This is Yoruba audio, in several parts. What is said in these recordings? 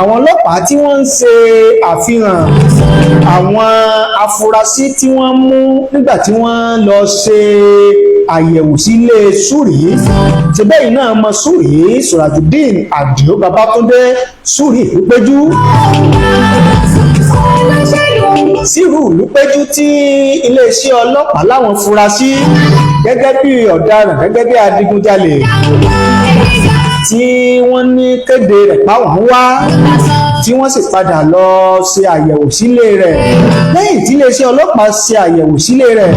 àwọn ọlọ́pàá tí wọ́n ń ṣe àfihàn àwọn afurasí tí wọ́n mú nígbà tí wọ́n lọ ṣe àyẹ̀wò sílé Súrì ṣẹbẹ́ yìí náà mọ Súrì Surajudeen Adio Babatunde Súrì Ìlúpéjú Sírù Ìlúpéjú tí iléeṣẹ́ ọlọ́pàá láwọn fura sí gẹ́gẹ́ bí ọ̀daràn gẹ́gẹ́ bí adigunjalè tí wọ́n ní kéde rẹ̀ páwọn wá tí wọ́n sì padà lọ ṣe àyẹ̀wò sílé rẹ̀ lẹ́yìn tí iléeṣẹ́ ọlọ́pàá ṣe àyẹ̀wò sílé rẹ̀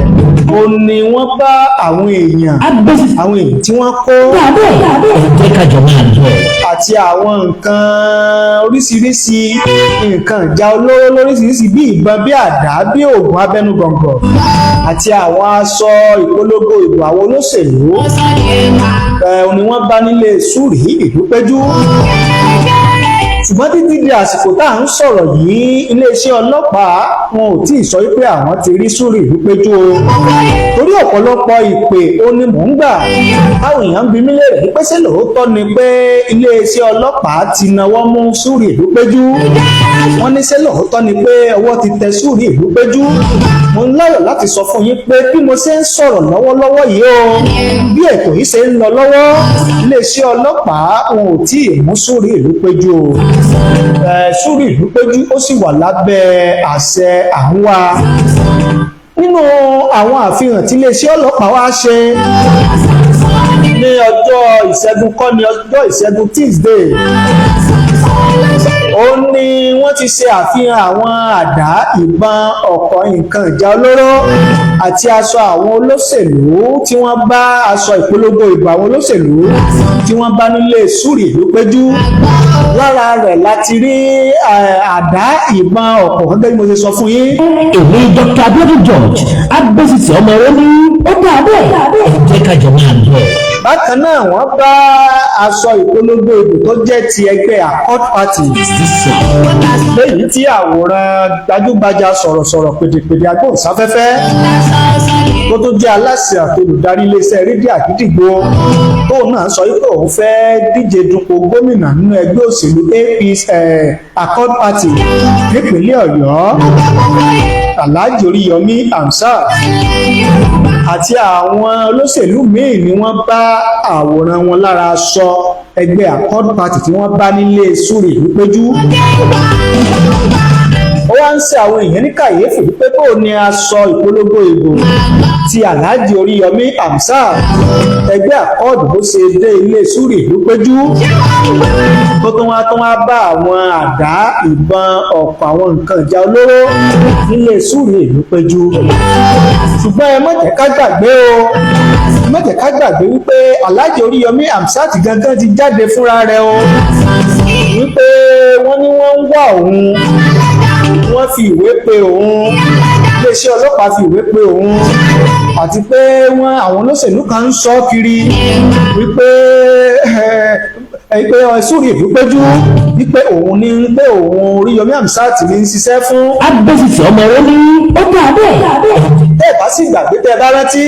ó ní wọ́n bá àwọn èèyàn tí wọ́n kó àti àwọn nǹkan oríṣiríṣi nǹkan ìjà olóró lóríṣiríṣi bí ìbọn bí àdá bí oògùn abẹnugọ̀ngọ̀ àti àwọn aṣọ ìpolongo ìbò àwọn olóṣèlú ni wọ́n bá nílé Súrì Ìlúpéjú ṣùgbọ́n títí di àsìkò tá à ń sọ̀rọ̀ yìí iléeṣẹ́ ọlọ́pàá wọn ò tí ì sọ wípé àwọn ti rí Súrì Ìlúpéjú o torí ọ̀pọ̀lọpọ̀ ìpè ó ní mò ń gbà táwọn èèyàn ń bi mí léèrè pé ṣé lóòótọ́ ni pé iléeṣẹ́ ọlọ́pàá ti nawọ́ mú Súrì Ìlúpéjú wọ́n ní ṣé lóòótọ́ ni pé ọwọ́ ti tẹ Súrì Ìlúpéjú mo ń láyọ̀ láti sọ fún yín pé bí mo ṣe ń sọ̀rọ̀ lọ́wọ́lọ́wọ́ yìí o bí ètò yìí ṣe ń lọ lọ́wọ́ iléeṣẹ́ ọlọ́pàá wọn ò tí ì mú Súrì Ìlúpéjú o Súrì Ìlúpéjú ó sì wà lábẹ́ àṣẹ àhúnwá nínú àwọn àfihàn tí iléeṣẹ́ ọlọ́pàá wá ṣe ní ọjọ́ ìṣẹ́gun kọ́ ní ọjọ́ ìṣẹ́gun Tuesday ó ní wọ́n ti ṣe àfihàn àwọn àdá ìbọn ọ̀pọ̀ nǹkan ìjà olóró àti aṣọ àwọn olóṣèlú tí wọ́n bá aṣọ ìpolongo ìbò àwọn olóṣèlú tí wọ́n bá nílé Súrì Ìlúpéjú lára rẹ̀ láti rí àdá ìbọn ọ̀pọ̀ gẹ́gẹ́ bí mo ṣe sọ fún yín. èmi Dr. Abiodun George agbésìtì ọmọ rẹ ní ó dà bẹ́ẹ̀ jẹ́ ká jọ máa lọ. bákan náà wọ́n bá aṣọ ìpolongo ìbò tó jẹ́ ti ẹgbẹ́ Accord Party lẹ́yìn tí àwòrán gbajúgbajà sọ̀rọ̀sọ̀rọ̀ pèdèpèdè agbóhùnsáfẹ́fẹ́ tó tó jẹ́ aláṣẹ àti olùdarí iléeṣẹ́ rédíò Àgídìgbò tóun náà sọ wípé òun fẹ́ díje dupò gómìnà nínú ẹgbẹ́ òṣèlú APC Accord Party nípínlẹ̀ Ọ̀yọ́ Alhaji Oríyọmí Hamzat àti àwọn olóṣèlú míì ni wọ́n bá àwòrán wọn lára aṣọ ẹgbẹ́ Accord Party tí wọ́n bá nílé Súrì Ìlúpéjú ó wá ń ṣe àwọn èèyàn ní kàyéfì wípé bó ni aṣọ ìpolongo ìbò ti Alhaji Oríyọmí Hamzat ẹgbẹ́ Accord bó ṣe dé ilé Súrì Ìlúpéjú tó wá bá àwọn àdá ìbọn ọ̀pọ̀ àwọn nǹkan ìjà olóró nílé Súrì Ìlúpéjú ṣùgbọ́n ẹ má jẹ́ ká gbàgbé o ẹ má jẹ́ ká gbàgbé wípé Alhaji Oríyọmí Hamzat gangan ti jáde fúnra rẹ̀ o wípé wọ́n ní wọ́n ń wá òun wọ́n fi ìwé pe òun iléeṣẹ́ ọlọ́pàá fi ìwé pe òun àti pé àwọn olóṣèlú kan ń sọ kiri wípé Súrì Ìlúpéjú wípé òun ní pé òun Oríyọmí Hamzat ní ń ṣiṣẹ́ fún. agbésìtì ọmọ rẹ ní ó dà bẹ́ẹ̀. tẹ́ ẹ bá sì gbàgbé tẹ́ ẹ bá rántí.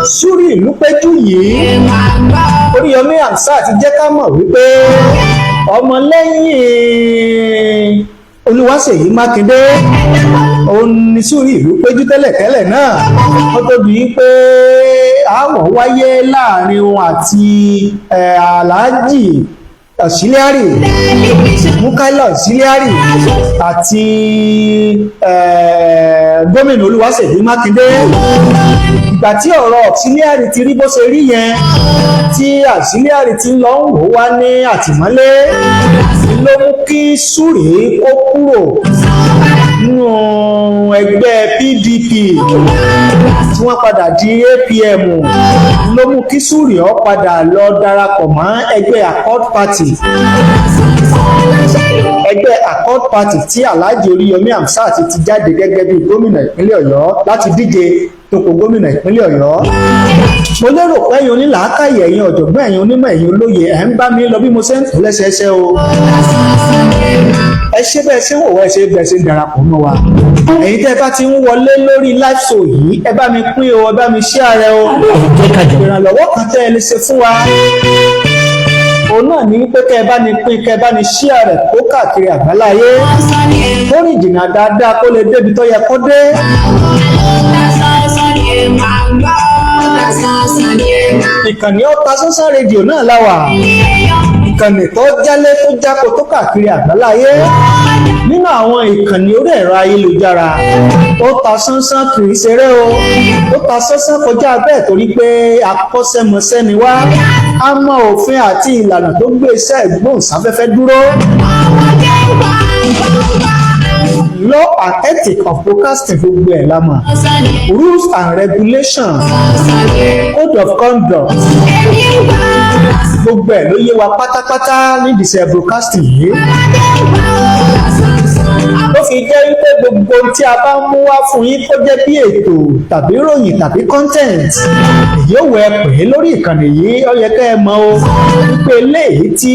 Súrì Ìlúpéjú yìí Oríyọmí Hamzat ti jẹ́ ká mọ̀ wípé ọmọlẹ́yìn Olúwaṣèyí Mákindé òun ni Súrì Ìlúpéjú tẹ́lẹ̀tẹ́lẹ̀ náà ó tóbi pé àwọ̀ wáyé láàrin òun àti Alhaji Auxiliary Mukaila Auxiliary àti gómìnà Olúwaṣèyí Mákindé ìgbà tí ọ̀rọ̀ Auxiliary ti rí bó ṣe rí yẹn tí Auxiliary ti lọ ń wò wá ní àtìmọ́lé ló mú kí Súrì ó kúrò nínú ẹgbẹ́ PDP tí wọ́n padà di APM ló mú kí Súrì ó padà lọ darapọ̀ mọ́ ẹgbẹ́ Accord Party ẹgbẹ́ Accord Party tí Alhaji Oríyọmí Hamzat ti jáde gẹ́gẹ́ bí gómìnà ìpínlẹ̀ Ọ̀yọ́ láti díje dupò gómìnà ìpínlẹ̀ Ọ̀yọ́. mo lérò pé ẹ̀yin onílàákàyè ẹ̀yin ọ̀jọ̀gbọ́n ẹ̀yin onímọ̀ ẹ̀yin olóye ẹ̀ ń bá mi lọ bí mo ṣe ń tò lẹ́sẹẹsẹ o. ẹ ṣe bẹ́ẹ̀ ṣe ń wò wá ẹ ṣe bẹ́ẹ̀ ṣe ń darapọ̀ mọ́ wa ẹ̀yin tẹ́ ẹ bá ti ń wọlé lórí live show yìí ẹ bá mi pín o ẹ bá mi share rẹ o ìrànlọ́wọ́ kan tẹ́ ẹ lè ṣe fún wa òun náà ní pé kẹ́ ẹ bá ní pín kẹ́ ẹ bá ní share rẹ̀ kó káàkiri àgbáláyé kó rìn jìnnà dáadáa kó lè débi tó yẹ kó dé. Ìkànnì Ọ̀tàsánsán rédíò náà láwà ìkànnì tó jálé tó jákò tó káàkiri àgbáláyé nínú àwọn ìkànnì orí ẹ̀rọ ayélujára Ọ̀tàsánsán kì í ṣeré o Ọ̀tàsánsán kọjá bẹ́ẹ̀ torí pé akọ́ṣẹ́mọṣẹ́ ni wá a mọ òfin àti ìlànà tó gbé iṣẹ́ ìgbóhùnsáfẹ́fẹ́ dúró. Law and ethics of broadcasting gbogbo ẹ̀ la mọ̀ rules and regulations code of conduct gbogbo ẹ̀ ló yé wa pátápátá nídìí iṣẹ́ broadcasting yìí. Ó fi jẹ́ wípé gbogbo tí a bá mú wá fún yín kó jẹ́ bí ètò tàbí ròyìn tàbí content yóò wẹ pé lórí ìkànnì yìí ó yẹ kẹ́ ẹ mọ̀ o wípé eléyìí tí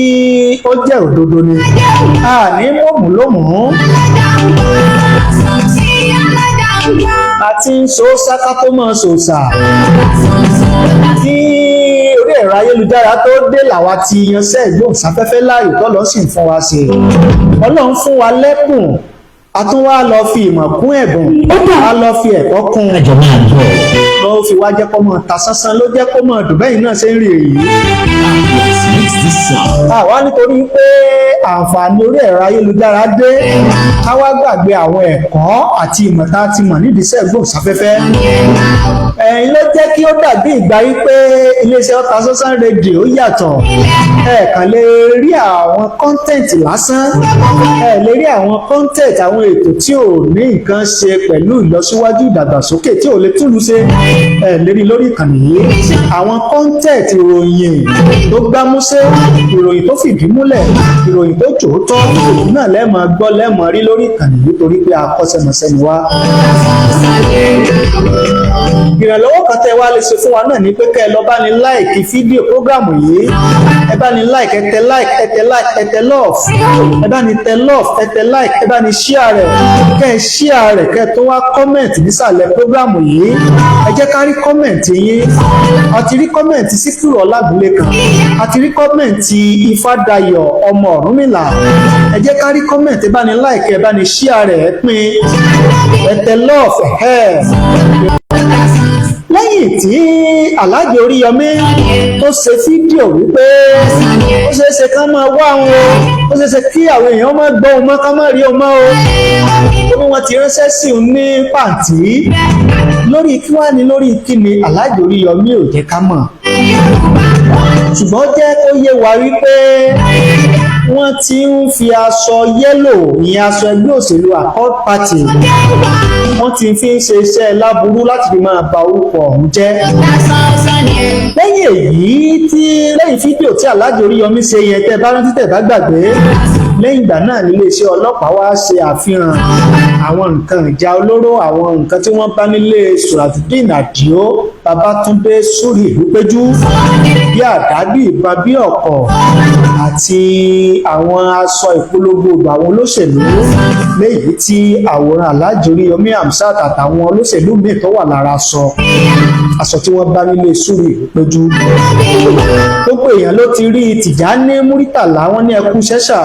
ó jẹ́ òdodo ni a ní mọ̀mú lómùú àti ń so sáká tó mọ̀ sòsà tí orí ẹ̀rọ ayélujára tó dé làwa ti yanṣẹ́ ìgbóhùnsáfẹ́fẹ́ láàyò tọ́lọ́ sì ń fún wa ṣe Ọlọ́run fún wa lẹ́kùn a tún wá lọ fi ìmọ̀ kún ẹ̀bùn a lọ fi ẹ̀kọ́ kún lọ fi wá jẹ́ kó mọ̀ ta sánsán ló jẹ́ kó mọ̀ dùn bẹ́yìn náà ṣe ń rí èyí. àwa nítorí pé àǹfààní orí ẹ̀rọ ayélujára dé ká wá gbàgbé àwọn ẹ̀kọ́ àti ìmọ̀ tá a ti mọ̀ nídìí iṣẹ́ ìgbóhùnsáfẹ́fẹ́. ẹ̀yin ló jẹ́ kí ó dàbí ìgbà yí pé iléeṣẹ́ Ọ̀tàsánsán rédíò yàtọ̀ ẹ kàn lè rí àwọn kọ́ńtẹ̀ǹtì lásán ẹ lè rí àwọn kọ́ńtẹ̀ǹtì àwọn ètò tí ò ní nǹkan ṣe pẹ̀lú ìlọsíwájú ìdàgbàsókè tí ò lè túlù ṣe ẹ lè rí lórí ìkànnì yìí àwọn kọ́ńtẹ̀ǹtì ìròyìn tó gbámúṣé ìròyìn tó fìdí múlẹ̀ ìròyìn tó jòótọ́ náà lẹ́ẹ̀mọ́ gbọ́ lẹ́ẹ̀mọ́ rí lórí ìkànnì yìí torí pé akọ́ṣẹ́mọṣẹ́ ni wá. ìrànlọ́wọ́ kan tẹ́ wá lè ṣe fún wa náà ní pé kẹ́ ẹ lọ bá ní láìkì fídíò prógrámù yìí ẹ bá ní láìkì ẹ tẹ love ẹ bá ní tẹ love ẹ tẹ like ẹ bá ní share rẹ̀ kẹ́ ẹ share rẹ̀ kẹ́ ẹ tó wá kọ́mẹ̀ntì nísàlẹ̀ prógrámù yìí ẹ jẹ́ ká rí kọ́mẹ̀ntì yín a ti rí kọ́mẹ̀ntì Síkírù Ọlágúnlékan a ti rí kọ́mẹ̀ntì Ifádayọ̀ ọmọ Ọ̀rúnmìlà ẹ jẹ́ ká rí kọ́mẹ̀ntì ẹ bá ní like ẹ bá ní share rẹ̀ ẹ pín ẹ tẹ love lẹ́yìn tí Alhaji Oríyọmí tó ṣe fídíò wípé ó ṣeéṣe ká máa wá wọn ó ṣeéṣe kí àwọn èèyàn máa gbọ́ òun mọ́ ká má rí òun mọ́ o ó ní wọ́n ti ránṣẹ́ sí òun ní pàǹtí lórí kí wá ní lórí kí ni Alhaji Oríyọmí ò jẹ́ ká mọ̀ ṣùgbọ́n jẹ́ kó yé wa wípé wọ́n ti ń fi aṣọ yẹ́lò ìyẹn aṣọ ẹgbẹ́ òṣèlú Accord Party wọ́n ti fi ń ṣe iṣẹ́ láburú láti fi máa ba orúkọ ọ̀hún jẹ́. lẹ́yìn fídíò tí Alhaji Oríyọmí ṣe yẹn tẹ́ bá rántí tẹ́ bá gbàgbé lẹ́yìn ìgbà náà níléeṣẹ́ ọlọ́pàá wá ṣe àfihàn àwọn nǹkan ìjà olóró àwọn nǹkan tí wọ́n bá nílé Surajudeen Adio Babátúndé Suri Ìlúpéjú bí àdá bí ìbọn bí ọ̀kọ̀ àti àwọn aṣọ ìpolongo àwọn olóṣèlú léyìí tí àwòrán Alhaji Oríyọmí Hamzat àtàwọn olóṣèlú míì tó wà lára aṣọ tí wọ́n bá nílé Suri Ìlúpéjú. gbogbo èèyàn ló ti rí Tìjání Múrítàlá wọn ní ẹkú ṣẹ́ṣà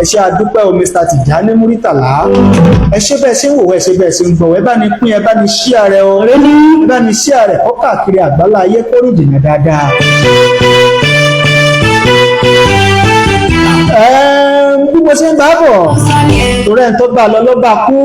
ẹ ṣé àdúpẹ́ o Mr. Tìjání Múrítàlá ẹ ṣé bẹ́ẹ̀ ṣe ń wò ẹ ṣé bẹ́ẹ̀ ṣe ń gbọ́ ẹ bá ní pín ẹ bá ní share rẹ̀ o ẹ bá ní share rẹ̀ kó káàkiri àgbálá ayé kó rìn jìnnà dáadáa. bí mo ṣe ń bá bọ̀ torí ẹni tó bá lọ ló bá kú.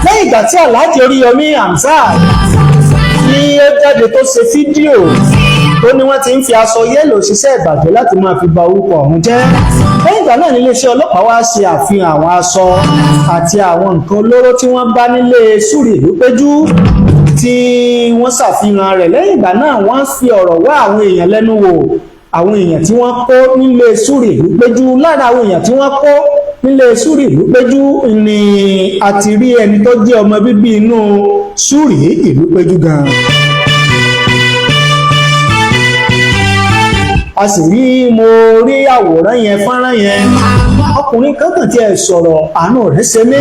lẹ́yìn ìgbà tí Alhaji Oríyọmí Hamzat tí ó jáde tó ṣe fídíò tó ní wọ́n ti ń fi aṣọ yẹ́lò ṣiṣẹ́ ìbàjẹ́ láti máa fi ba orúkọ ọ̀hún jẹ́ lẹ́yìn ìgbà náà ní iléeṣẹ́ ọlọ́pàá wá ṣe àfihàn àwọn aṣọ àti àwọn nǹkan olóró tí wọ́n bá nílé Súrì Ìlúpéjú tí wọ́n ṣàfihàn rẹ̀. Lẹ́yìn ìgbà náà wọ́n fi ọ̀rọ̀ wá àwọn èèyàn lẹ́nu wò, àwọn èèyàn tí wọ́n kó nílé Súrì Ìlúpéjú. Lára àwọn èèyàn tí wọ́n kó nílé Súrì Ìlúpéjú ni a ti rí ẹni tó jẹ́ ọmọ bíbí inú Súrì Ìlúpéjú gan. A sì rí, mo rí àwòrán yẹn, fọ́nrán yẹn, ọkùnrin kan kàn tiẹ̀ sọ̀rọ̀, àánú rẹ̀ ṣe mí,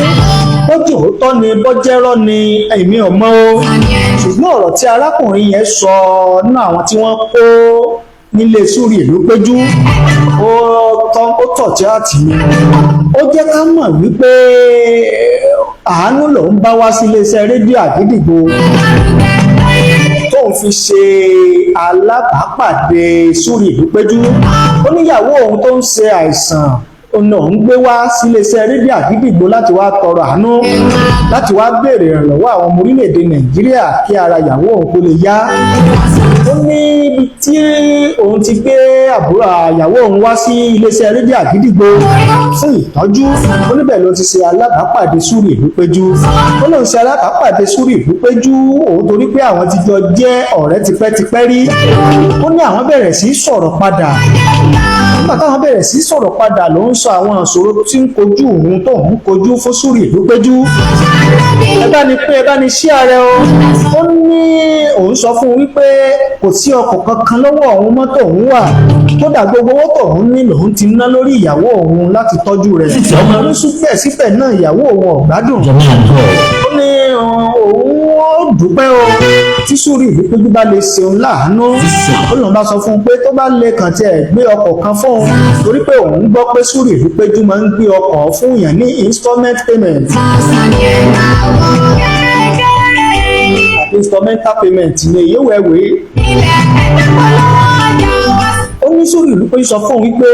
bọ́jú òótọ́ ni bọ́jẹ́rọ́ ni èmi ò mọ̀ o, ṣùgbọ́n ọ̀rọ̀ tí arákùnrin yẹn sọ nínú àwọn tí wọ́n kó nílé Súrì Ìlúpéjú ó tọ̀ tí a tì mí, ó jẹ́ ká mọ̀ wípé àánú lòún bá wá sí iléeṣẹ́ rédíò Àgídìgbo tóun fi ṣe alábàápàdé Súrì Ìlúpéjú. Ó níyàwó òun tó ń ṣe àìsàn ọ̀nà òun gbé wá sí iléeṣẹ́ rédíò Àgídìgbo láti wá tọrọ àánú, láti wá béèrè ìrànlọ́wọ́ àwọn ọmọ orílẹ̀-èdè Nàìjíríà kí ara ìyàwó òun kó lè yá. Ó ní ibi tí òun ti gbé àbúrò ìyàwó òun wá sí iléeṣẹ́ rédíò Àgídìgbo fún ìtọ́jú, ó níbẹ̀ ló ti ṣe alábàápàdé Súrì Ìlúpéjú. Ó lóun ṣe alábàápàdé Súrì Ìlúpéjú òun torí pé àwọn ti jọ jẹ́ ọ̀rẹ́ tipẹ́tipẹ́ rí. Ó ní àwọn bẹ̀rẹ̀ sí sọ̀rọ̀ padà, nígbà táwọn bẹ̀rẹ̀ sí sọ̀rọ̀ padà ló ń sọ àwọn ìṣòro tí ń kojú òun tó ń kojú fún Súrì Ìlúpéjú. Ẹ bá ní pé ẹ bá ní ṣí ààrẹ o. Ó ní òun sọ fún un wípé kò sí ọkọ̀ kankan lọ́wọ́ òun, mọ́tò òun wà, kódà gbogbo owó tóun ní lòun ti ná lórí ìyàwó òun láti tọ́jú rẹ̀. Ọmọ síbẹ̀ náà ìyàwó òun ò gbádùn. Ó ní òun ó dúpẹ́ o tí Súrì Ìlúpéjú bá lè ṣeun láàánú. Ó lòun bá sọ fún un pé tó bá lè kàn tiẹ̀ gbé ọkọ̀ kan fún òun, torí pé òun gbọ́ pé Súrì Ìlúpéjú máa ń gbé ọkọ̀ fún èèyàn ní installment payment. Instrumental payment ni èyí wẹ̀wẹ̀. Ó ní Súrì Ìlúpéjú sọ fún òun wípé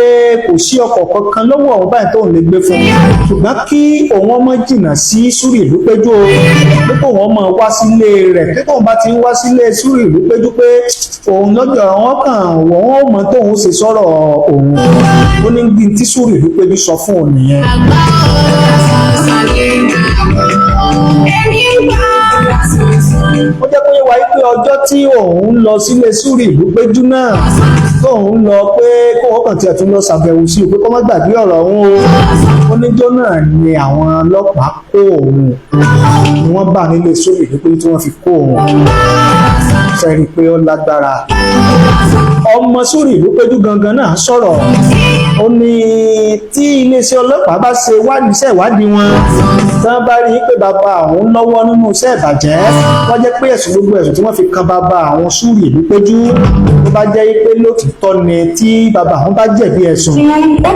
kò sí ọkọ̀ kankan lọ́wọ́ òun báyìí tóun lè gbé fún un, ṣùgbọ́n kí òun ọmọ jìnnà sí Súrì Ìlúpéjú o, pé kóun ọmọ wá sílé rẹ̀, pé tóun bá ti ń wá sílé Súrì Ìlúpéjú pé òun lọ́jọ́ wọn kàn wọ́n ó mọ tóun ṣe sọ̀rọ̀ òun. Ó ní bí tí Súrì Ìlúpéjú sọ fún òun nìyẹn. Ó jẹ́ pé wáyé pé ọjọ́ tí òun lọ sílé Súrì Ìlúpéjú náà, tóun lọ pé kóun kàn tiẹ̀ tún lọ ṣàbẹ̀wò sí i pé kó má gbàgbé ọ̀rọ̀ òun o. Ó níjọ́ náà ni àwọn ọlọ́pàá kó òun, ni wọ́n bá nílé Súrì Ìlúpéjú tí wọ́n fi kó òun. Sẹ́rí pé ó lágbára. Ọmọ Súrì Ìlúpéjú gangan náà sọ̀rọ̀. Ó ní tí iléeṣẹ́ ọlọ́pàá bá ṣe iṣẹ́ ìwádìí wọn, tí wọ́n bá rí pé bàbá àwọn lọ́wọ́ nínú iṣẹ́ ìbàjẹ́, wọ́n jẹ́ pé gbogbo ẹ̀sùn tí wọ́n fi kan bàbá àwọn Súrì Ìlúpéjú, tó bá jẹ́ pé lótìtọ́ ni tí bàbá àwọn bá jẹ̀bi ẹ̀sùn,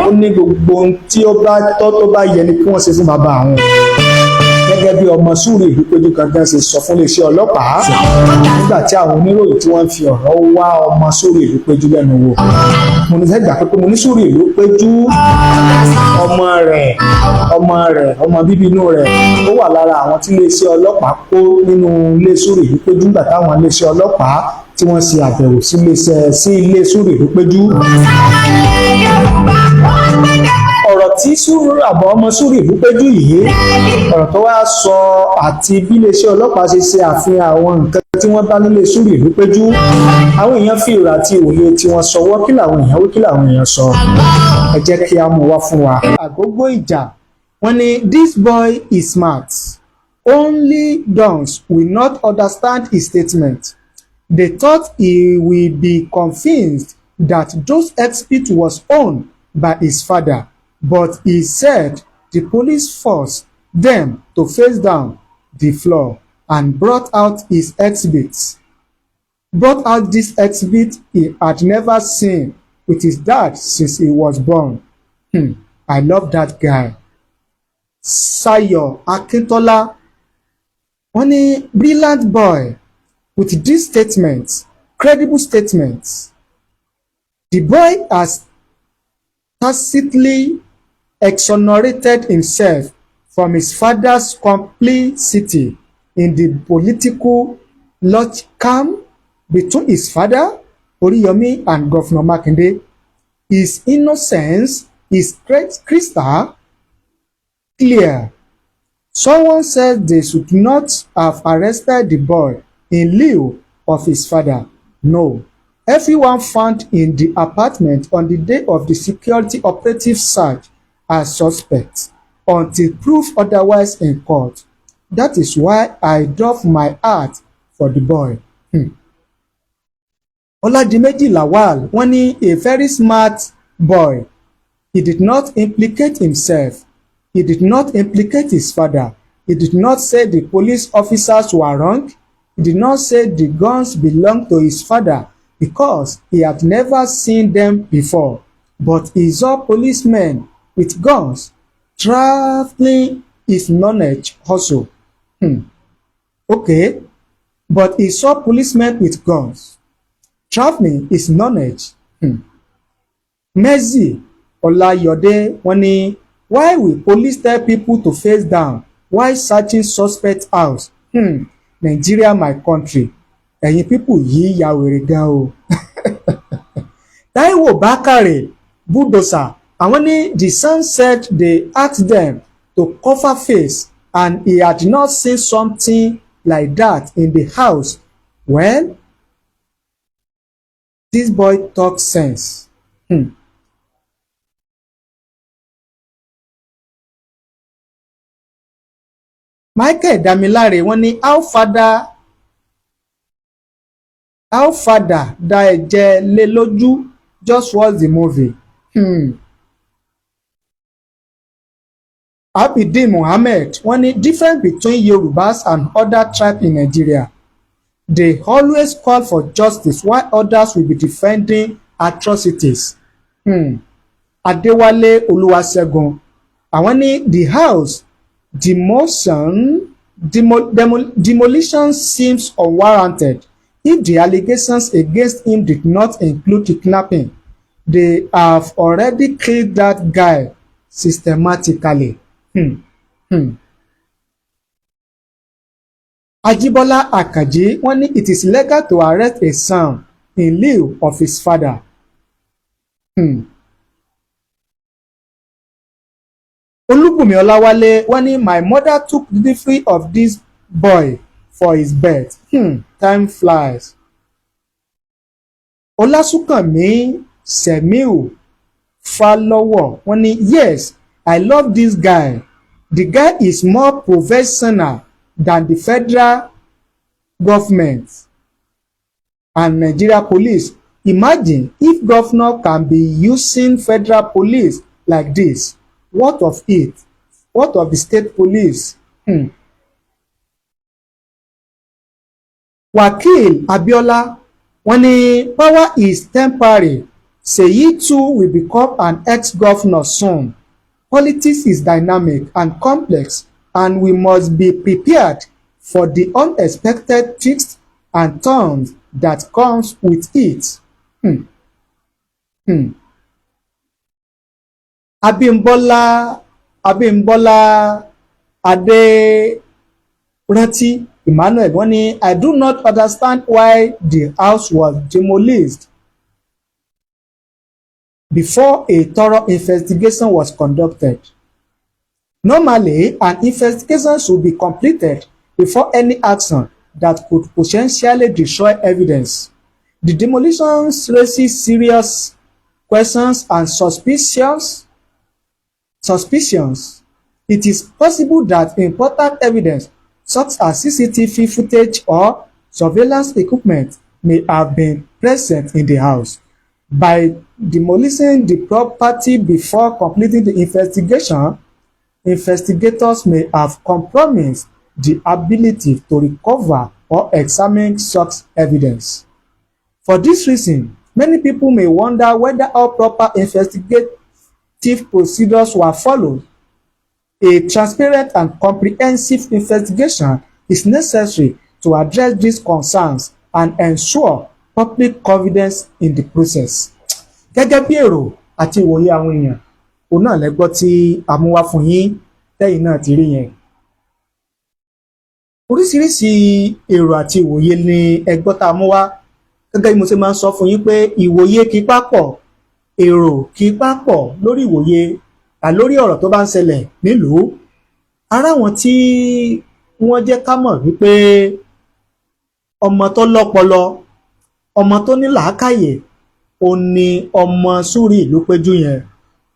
ó ní gbogbo ohun tí ó bá tọ́ tó bá yẹ ni kí wọ́n ṣe fún bàbá àwọn. Gẹ́gẹ́ bí ọmọ Súrì Ìlúpéjú gangan ṣe sọ fún iléeṣẹ́ ọlọ́pàá nígbà tí àwọn oníròyìn tí wọ́n fi ọ̀rọ̀ wá ọmọ Súrì Ìlúpéjú lẹ́nu wò. Mo ní sẹ́gbà pé mo ní Súrì Ìlúpéjú ọmọ bíbí inú rẹ̀ ó wà lára àwọn tí iléeṣẹ́ ọlọ́pàá kó nínú ilé Súrì Ìlúpéjú nígbà táwọn iléeṣẹ́ ọlọ́pàá tí wọ́n ṣe àbẹ̀wò sí ilé Súrì Ìlúpéjú. Ọ̀rọ̀ tí ọmọ Súrì Ìlúpéjú yìí, ọ̀rọ̀ tó wá sọ àti bí iléeṣẹ́ ọlọ́pàá ṣe ṣe àfihàn àwọn nǹkan tí wọ́n bá nílé Súrì Ìlúpéjú, àwọn èèyàn fi ìrò àti òye tí wọ́n sọwọ́, kí làwọn èèyàn wí, kí làwọn èèyàn sọ. Ẹ jẹ́ kí a mú wá fún wa. Àgógó ìjà, wọ́n ní this boy is smart, only dons will not understand his statement. They thought he will be convinced that those exhibit was owned by his father, but he said the police forced them to face down the floor and brought out this exhibit he had never seen with his dad since he was born. I love that guy. Sayo Akintola, wọ́n ní brilliant boy with these statements, credible statements. The boy has tacitly exonerated himself from his father's complicity in the political logjam between his father, Oriyomi, and Governor Makinde. His innocence is crystal clear. Someone said they should not have arrested the boy in lieu of his father. No. Everyone found in the apartment on the day of the security operative search are suspects until proof otherwise in court. That is why I drop my heart for the boy. Oladimeji Lawal, wọ́n ní a very smart boy. He did not implicate himself. He did not implicate his father. He did not say the police officers were wrong. He did not say the guns belonged to his father because he had never seen them before. But he saw policemen with guns traveling his knowledge also. Okay, but he saw policemen with guns traveling his knowledge. Mercy Olayode, wọ́n ní why will police tell people to face down while searching suspect house? Nigeria my country. Ẹ̀yin people yìí ya wèrè gan o. Taiwo Bakare Bulldozer, àwọn ní the son said they asked them to cover face and he had not seen something like that in the house. Well, this boy talk sense. Michael Damilare, wọ́n ní how father da ẹ̀jẹ̀ lé lójú just watch the movie. Abidin Mohammed, wọ́n ní difference between Yorubas and other tribes in Nigeria. They always call for justice while others will be defending atrocities. Adewale Oluwasegun, àwọn ní the house demolition seems unwarranted if the allegations against him did not include kidnapping. They have already killed that guy systematically. Ajibola Akaji, wọ́n ní it is legal to arrest a son in lieu of his father. Olúbùnmi Ọláwálé, wọ́n ní my mother took delivery of this boy for his birth. Time flies. Ọlásùnkànmí Sẹ̀míù Fálọ́wọ̀, wọ́n ní yes, I love this guy. The guy is more professional than the federal government and Nigeria police. Imagine if governor can be using federal police like this. What of it? What of the state police? Wakil Abiola, wọ́n ní power is temporary. Seyi too will become an ex-governor soon. Politics is dynamic and complex, and we must be prepared for the unexpected twists and turns that comes with it. Abimbola Aderanti Emmanuel, wọ́n ní I do not understand why the house was demolished before a thorough investigation was conducted. Normally, an investigation should be completed before any action that could potentially destroy evidence. The demolition raises serious questions and suspicions. It is possible that important evidence such as CCTV footage or surveillance equipment may have been present in the house. By demolishing the property before completing the investigation, investigators may have compromised the ability to recover or examine such evidence. For this reason, many people may wonder whether all proper investigative procedures were followed. A transparent and comprehensive investigation is necessary to address these concerns and ensure public confidence in the process. Gẹ́gẹ́ bí èrò àti ìwòye àwọn èèyàn, òun náà lẹ́gbọ́ tí a mú wá fún yín tẹ́yìn náà ti rí yẹn. Oríṣiríṣi èrò àti ìwòye ni ẹgbọ́ tá a mú wá. Gẹ́gẹ́ bí mo ṣe máa ń sọ fún yín pé ìwòye kì í papọ̀, èrò kì í papọ̀ lórí ìwòye lórí ọ̀rọ̀ tó bá ń ṣẹlẹ̀ nílùú. Ara wọn tí wọ́n jẹ́ ká mọ̀ wípé ọmọ tó lọ́pọlọ, ọmọ tó ní làákàyè, ó ní ọmọ Súrì Ìlúpéjú yẹn.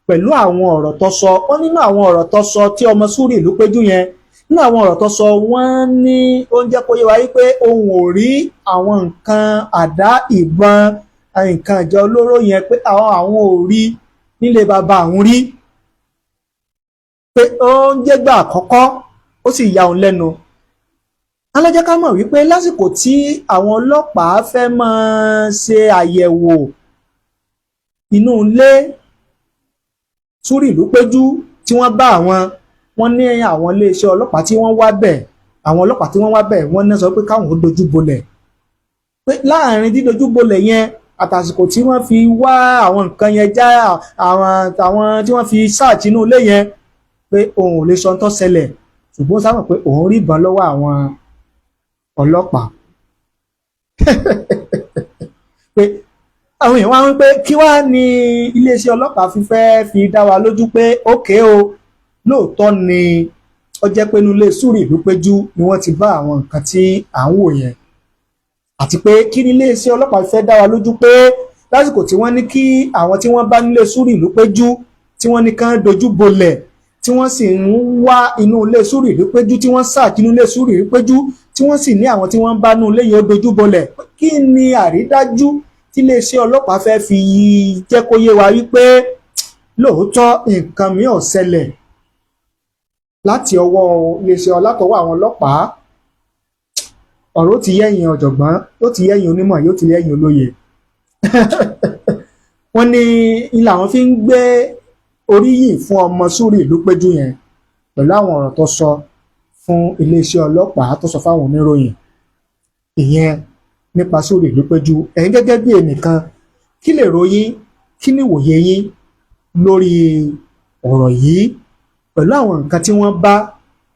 Pẹ̀lú àwọn ọ̀rọ̀ tó sọ, wọ́n nínú àwọn ọ̀rọ̀ tó sọ tí ọmọ Súrì Ìlúpéjú yẹn, nínú àwọn ọ̀rọ̀ tó sọ, wọ́n ní ó ń jẹ́ kó yé wa wípé òun ò rí àwọn nǹkan àdá, ìbọn, nǹkan ìjà olóró yẹn, pé àwọn ò rí nílé bàbá àwọn rí, pé ó ń jẹ́gbà àkọ́kọ́, ó sì ya òun lẹ́nu. Alọ́jẹ́ ká mọ̀ wípé lásìkò tí àwọn ọlọ́pàá fẹ́ máa ṣe àyẹ̀wò inú ilé Súrì Ìlúpéjú tí wọ́n bá wọ́n ní àwọn iléeṣẹ́ ọlọ́pàá tí wọ́n wá bẹ̀, àwọn ọlọ́pàá tí wọ́n wá bẹ̀ wọ́n ní sọ pé káwọn ó dojú bolẹ̀, pé láàrin dídojú bolẹ̀ yẹn àtàsìkò tí wọ́n fi wá àwọn nǹkan yẹn já, àwọn tí wọ́n fi search inú ilé yẹn, pé òun ò lè sọ tó ṣẹlẹ̀, ṣùgbọ́n sábà pé òun rí ìbọn lọ́wọ́ àwọn ọlọ́pàá. Pé àwọn èèyàn wá ń pé kí wá ní iléeṣẹ́ ọlọ́pàá fi dá wa lójú pé ókè o, lóòótọ́ ni ó jẹ́ pé inú ilé Súrì Ìlúpéjú ni wọ́n ti bá àwọn nǹkan tí à ń wò yẹn, àti pé kí ní iléeṣẹ́ ọlọ́pàá fẹ́ dá wa lójú pé lásìkò tí wọ́n ní kí àwọn tí wọ́n bá nílé Súrì Ìlúpéjú tí wọ́n ní kán dojú bolẹ̀, tí wọ́n sì ń wá inú ilé Súrì Ìlúpéjú, tí wọ́n search inú ilé Súrì Ìlúpéjú, tí wọ́n sì ní àwọn tí wọ́n bá inú ilé yẹn dojú bolẹ̀, kí ni àrídájú tí iléeṣẹ́ ọlọ́pàá fẹ́ fi jẹ́ kó yé wa wípé lóòótọ́ nǹkan mìíràn ò ṣẹlẹ̀ láti ọwọ́ iléeṣẹ́ látọwọ́ àwọn ọlọ́pàá. Ọ̀rọ̀ ti yẹ̀yìn ọ̀jọ̀gbọ́n, ó ti yẹ̀yìn onímọ̀, yóò ti yẹ̀yìn olóye. Wọ́n ní ilé àwọn fi ń gbé oríyìn fún ọmọ Súrì Ìlúpéjú yẹn pẹ̀lú àwọn ọ̀rọ̀ tó sọ fún iléeṣẹ́ ọlọ́pàá, tó sọ fáwọn oníròyìn ìyẹn nípa Súrì Ìlúpéjú. Ẹ̀yin gẹ́gẹ́ bí ẹnìkan, kí lè ròyìn, kí ni ìwòye yín lórí ọ̀rọ̀ yìí pẹ̀lú àwọn nǹkan tí wọ́n bá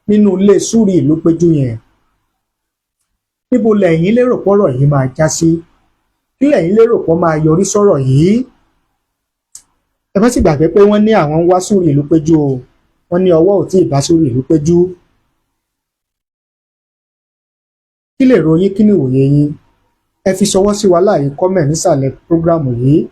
nínú ilé Súrì Ìlúpéjú yẹn? Níbo lẹ̀yin lérò pọ́rọ̀ yìí máa já sí? Kí lẹ̀yin lérò pọ́ máa yọrí sọ́rọ̀ yìí? Ẹ má sì gbàgbé pé wọ́n ní àwọn ń wá Súrì Ìlúpéjú o, wọ́n ní ọwọ́ ò tí ì bá Súrì Ìlúpéjú. Kí lè ròyìn, kí ni ìwòye yín? Ẹ fi ṣọwọ́ sí wa láàyè kọ́mẹ̀ nísàlẹ̀ prógrámù yìí.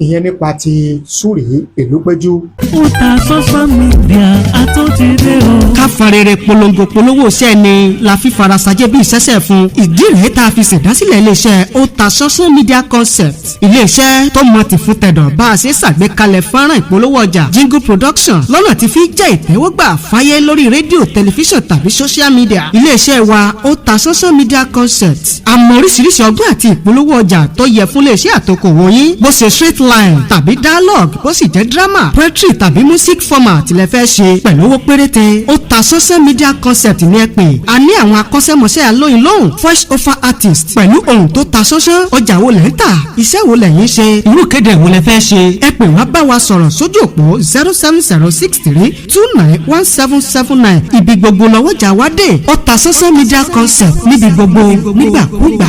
Ìyẹn nípa ti Súrì Ìlúpéjú. Ó ta social media àtúntìdé o. Ká farere polówó iṣẹ́ ni la fi farasajẹ́ bí ìṣẹ́ṣẹ́ fún. Ìdí rèé tá a fi ṣèdásílẹ̀ iléeṣẹ́ Ó ta social media concept. Iléeṣẹ́ tó mọ ti fún tẹ̀dọ̀ bá a ṣe ṣàgbékalẹ̀ fọ́nrán ìpolówó ọjà jingle production lọ́nà tí fi jẹ́ ìtẹ́wọ́gbà fáyé lórí rédíò, tẹlifíṣàn tàbí social media. Iléeṣẹ́ wa Ó ta social media concept. Àmọ́ oríṣiríṣi ọgbọ́n àti ìpolówó ọjà tó yẹ fún iléeṣẹ́ àtòkòwò yín, bó ṣe straight line tàbí dialogue, bó sì jẹ́ drama, poetry tàbí music format lẹ fẹ́ ṣe pẹ̀lú owó péréte. Ó ta social media concept ní ẹ pè. A ní àwọn akọ́ṣẹ́mọṣẹ́ alóyin lóhùn voice over artist pẹ̀lú ohùn tó ta ṣánṣán. Ọjà wo lẹ̀ ń tà? Iṣẹ́ wo lẹ̀yin ṣe? Irú kéde wo lẹ fẹ́ ṣe? Ẹ pè wá bá wa sọ̀rọ̀ sójú òpó 07063291779. Ibi gbogbo lọ́wọ́jà wá dé. Ó ta social media concept níbi gbogbo nígbàkúgbà.